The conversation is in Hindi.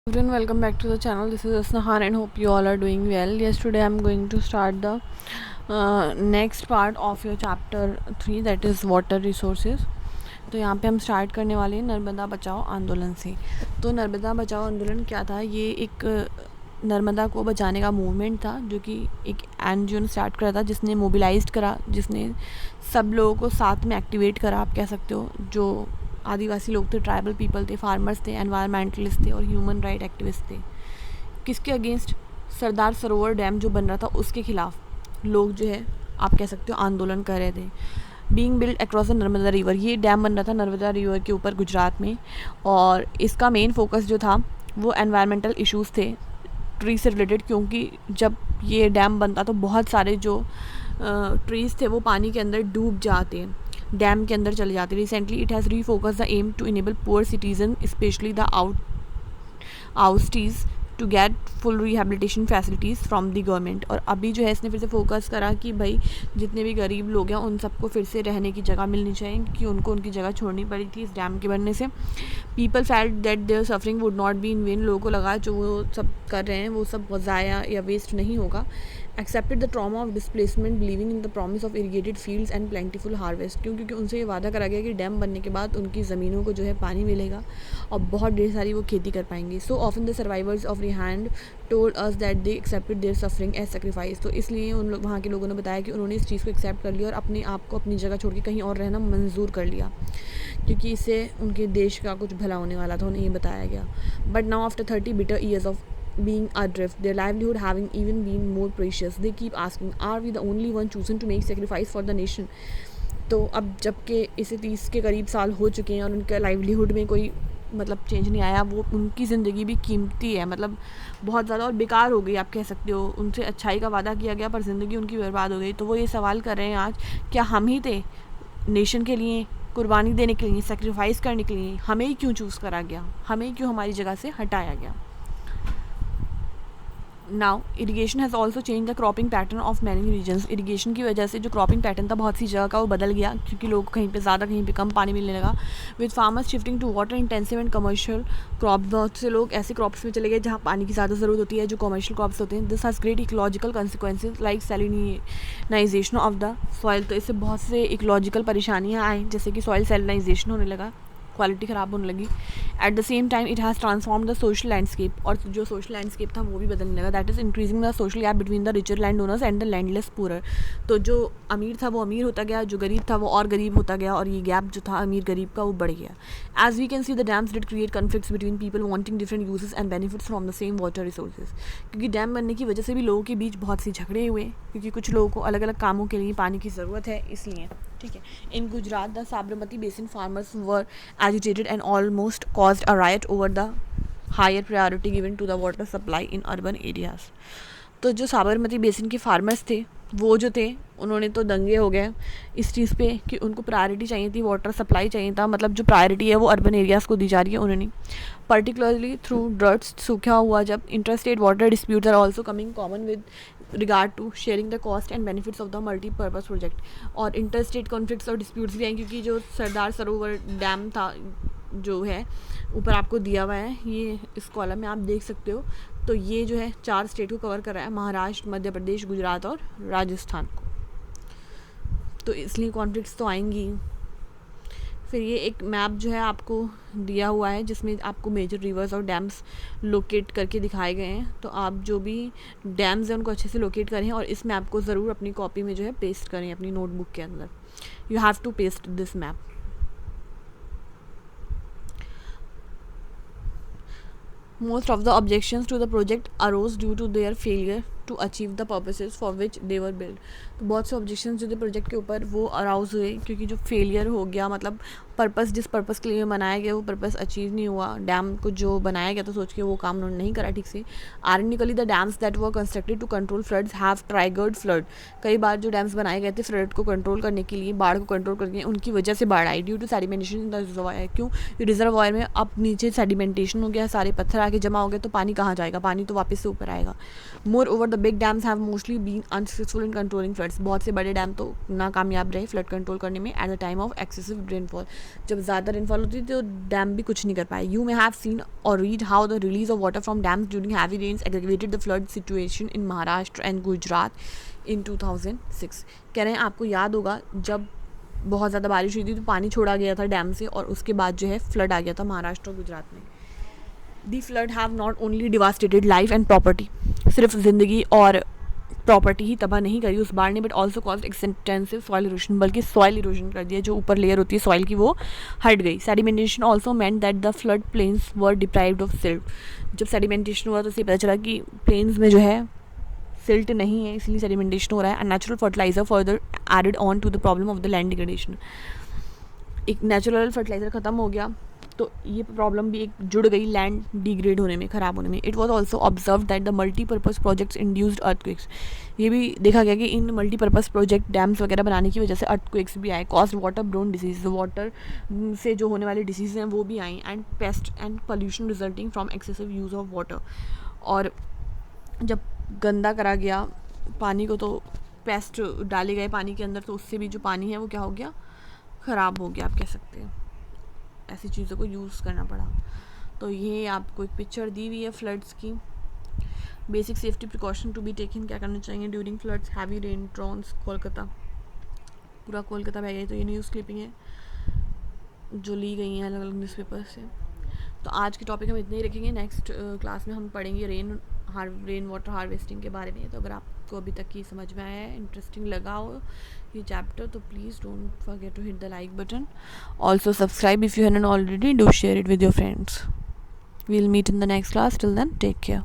Everyone, welcome back to the channel. This is Asnahan and hope you all are doing well. Yes, today I'm going to start the next part of your chapter 3, that is water resources. तो यहाँ पे हम स्टार्ट करने वाले हैं नर्मदा बचाओ आंदोलन से। तो नर्मदा बचाओ आंदोलन क्या था? ये एक नर्मदा को बचाने का मूवमेंट था जो कि एक एनजीओ ने स्टार्ट करा था, जिसने मोबिलाइज्ड करा, जिसने सब लोगों को साथ में एक्टिवेट करा, आप कह सकते हो। जो आदिवासी लोग थे, ट्राइबल पीपल थे, फार्मर्स थे, एनवायरमेंटलिस्ट थे और ह्यूमन राइट एक्टिविस्ट थे। किसके अगेंस्ट? सरदार सरोवर डैम जो बन रहा था उसके खिलाफ लोग जो है आप कह सकते हो आंदोलन कर रहे थे। Being build across the Narmada river, ये डैम बन रहा था नर्मदा रिवर के ऊपर गुजरात में, और इसका मेन फोकस जो था वो एनवायरमेंटल इश्यूज़ थे, ट्री से रिलेटेड। क्योंकि जब ये डैम बनता तो बहुत सारे जो ट्रीज़ थे वो पानी के अंदर डूब जाते हैं, डैम के अंदर चले जाते। Recently it has refocus the aim to enable poor citizen specially the oustees to get full rehabilitation facilities from the government. और अभी जो है इसने फिर से फोकस करा कि भाई जितने भी गरीब लोग हैं उन सबको फिर से रहने की जगह मिलनी चाहिए, कि उनको उनकी जगह छोड़नी पड़ी थी इस डैम के बनने से। People felt that their suffering would not be in vain, लोगों को लगा जो वो सब कर रहे हैं वो सब ज़ाया या वेस्ट नहीं होगा। Accepted the trauma of displacement believing in the promise of irrigated fields and plentiful harvest. क्योंकि उनसे ये वादा करा गया कि डैम बनने के बाद उनकी ज़मीनों को जो है पानी मिलेगा और बहुत ढेर सारी वो खेती कर पाएंगे। So often the survivors of Rihand told us that they accepted their suffering as sacrifice. तो इसलिए उन लोग वहाँ के लोगों ने बताया कि उन्होंने इस चीज़ को एक्सेप्ट कर लिया और अपने आप को अपनी जगह छोड़ के कहीं और रहना मंजूर कर लिया, क्योंकि इससे उनके देश का कुछ भला होने वाला था, उन्हें ये बताया गया। But now after 30 bitter years of being adrift, their livelihood having even been more precious, they keep asking, are we the only one chosen to make sacrifice for the nation? तो अब जबकि इसे 30 के करीब साल हो चुके हैं और उनका लाइवलीहुड में कोई मतलब चेंज नहीं आया, वो उनकी ज़िंदगी भी कीमती है, मतलब बहुत ज़्यादा और बेकार हो गई, आप कह सकते हो। उनसे अच्छाई का वादा किया गया पर ज़िंदगी उनकी बर्बाद हो गई। तो वो ये सवाल कर रहे हैं आज, क्या हम ही थे नेशन के लिए कुर्बानी देने के लिए, सेक्रीफाइस करने के लिए? हमें ही क्यों चूज़ करा गया? हमें ही क्यों हमारी जगह से हटाया गया? Now irrigation has also change the cropping pattern of many reasons. Irrigation की वजह से जो क्रॉपिंग पैटर्न था बहुत सी जगह का वो बदल गया, क्योंकि लोग कहीं पे ज़्यादा कहीं पे कम पानी मिलने लगा। With farmers shifting to water intensive and commercial crops, बहुत से लोग ऐसे क्रॉप्स में चले गए जहाँ पानी की ज़्यादा ज़रूरत होती है, जो कमर्शियल क्रॉप्स होते हैं। This has great ecological consequences like salinization of the soil. तो इससे बहुत से इकोलॉजिकल परेशानियाँ आई, जैसे कि सॉइल सैलिनाइजेशन होने लगा, क्वालिटी ख़राब होने लगी। At the same time it has transform the social landscape, और जो सोशल लैंडस्केप था वो भी बदलने लगा। That is increasing the social gap between the richer land owners and the landless poor. तो जो अमीर था वो अमीर होता गया, जो गरीब था वो और गरीब होता गया, और ये गैप जो था अमीर गरीब का वो बढ़ गया। As we can see the dams did create conflicts between people wanting different uses and benefits from the same water resources. क्योंकि डैम बनने की वजह से भी लोगों के बीच बहुत सी झगड़े हुए, क्योंकि कुछ लोगों को अलग अलग कामों के लिए पानी की ज़रूरत है, इसलिए। ठीक है। In Gujarat the Sabarmati basin farmers were agitated and almost caused a riot over the higher priority given to the water supply in urban areas. तो जो साबरमती बेसिन के फार्मर्स थे वो जो थे उन्होंने तो दंगे हो गए इस चीज़ पे कि उनको प्रायोरिटी चाहिए थी, वाटर सप्लाई चाहिए था, मतलब जो प्रायोरिटी है वो अर्बन एरियाज़ को दी जा रही है उन्होंने, पर्टिकुलरली थ्रू ड्रट्स, सूखा हुआ जब। Interstate water disputes are also coming common with regard to sharing the cost and benefits of the multipurpose project. और इंटरस्टेट कॉन्फ्लिक्ट्स और डिस्प्यूट्स भी हैं, क्योंकि जो सरदार सरोवर डैम था जो है ऊपर आपको दिया हुआ है, ये इस कॉलम में आप देख सकते हो। तो ये जो है 4 स्टेट को कवर कर रहा है, महाराष्ट्र, मध्य प्रदेश, गुजरात और राजस्थान को। तो इसलिए कॉन्फ्लिक्ट्स तो आएंगी। फिर ये एक मैप जो है आपको दिया हुआ है जिसमें आपको मेजर रिवर्स और डैम्स लोकेट करके दिखाए गए हैं। तो आप जो भी डैम्स हैं उनको अच्छे से लोकेट करें और इस मैप को ज़रूर अपनी कॉपी में जो है पेस्ट करें, अपनी नोटबुक के अंदर। You have to paste this map. Most of the objections to the project arose due to their failure to achieve the purposes for which they were built. तो बहुत से ऑब्जेक्शंस जो थे प्रोजेक्ट के ऊपर वो अराउज हुए, क्योंकि जो फेलियर हो गया, मतलब पर्पस जिस पर्पस के लिए बनाया गया वो पर्पस अचीव नहीं हुआ। डैम को जो बनाया गया तो सोच के वो काम उन्होंने नहीं करा ठीक से। Ironically the dams that were constructed to control floods have triggered flood. कई बार जो डैम्स बनाए गए थे फ्लड को कंट्रोल करने के लिए, बाढ़ को कंट्रोल करके, उनकी वजह से बाढ़ आई due to sedimentation in the reservoir. क्यों? रिजर्वायर में अब नीचे सेडिमेंटेशन हो गया, सारे पत्थर आके जमा हो गए, तो पानी कहाँ जाएगा? पानी तो वापस से ऊपर आएगा। Moreover the big dams have mostly been unsuccessful in controlling floods. बहुत से बड़े डैम तो नाकामयाब रहे फ्लड कंट्रोल करने में at the time of excessive rainfall, जब ज़्यादा रेनफॉल होती थी तो डैम भी कुछ नहीं कर पाए. यू मे हैव सीन और read how the release of water from dams during heavy rains aggravated the flood situation in Maharashtra and Gujarat in 2006. कह रहे हैं आपको याद होगा जब बहुत ज़्यादा बारिश हुई थी तो पानी छोड़ा गया था डैम से और उसके बाद जो है फ्लड आ गया था महाराष्ट्र और गुजरात में. The flood have not only devastated life and property, सिर्फ ज़िंदगी और प्रॉपर्टी ही तबाह नहीं करी उस बाढ़ ने, but also cause extensive soil erosion, बल्कि सॉइल इरोजन कर दिया. जो ऊपर लेयर होती है सॉइल की वो हट गई. Sedimentation also meant that the flood plains were deprived of silt. जब सेडिमेंटेशन हुआ तो इससे पता चला कि प्लेन्स में जो है सिल्ट नहीं है, इसलिए सेडिमेंटेशन हो रहा है. And natural fertiliser further added on to the problem of the land degradation. एक नेचुरल फर्टिलाइज़र ख़त्म हो गया तो ये प्रॉब्लम भी एक जुड़ गई लैंड डिग्रेड होने में, ख़राब होने में. It was also observe that the multipurpose projects induced earthquakes. ये भी देखा गया कि इन मल्टीपर्पज़ प्रोजेक्ट डैम्स वगैरह बनाने की वजह से अर्थक्वेक्स भी आए. कॉज वाटर ब्रोन डिसीज, वाटर से जो होने वाले डिसीज़ हैं वो भी आई. And pest and pollution resulting from excessive use of water. और जब गंदा करा गया पानी को तो पेस्ट डाले गए पानी के अंदर, तो उससे भी जो पानी है वो क्या हो गया, ख़राब हो गया आप कह सकते हैं. ऐसी चीज़ों को यूज़ करना पड़ा. तो ये आपको एक पिक्चर दी हुई है फ्लड्स की. Basic safety precaution to be taken, क्या करना चाहिए during floods. Heavy rain drowns Kolkata, पूरा कोलकाता बह गई. तो ये न्यूज़ क्लिपिंग है जो ली गई हैं अलग अलग न्यूज़पेपर से. तो आज के टॉपिक हम इतने ही रखेंगे. नेक्स्ट क्लास में हम पढ़ेंगे रेन वाटर हार्वेस्टिंग के बारे में. तो अगर आपको अभी तक ये समझ में आया है, इंटरेस्टिंग लगा हो ये चैप्टर, तो please don't forget to hit the like button. Also subscribe if you haven't already. Do share it with your friends. We'll meet in the next class. Till then take care.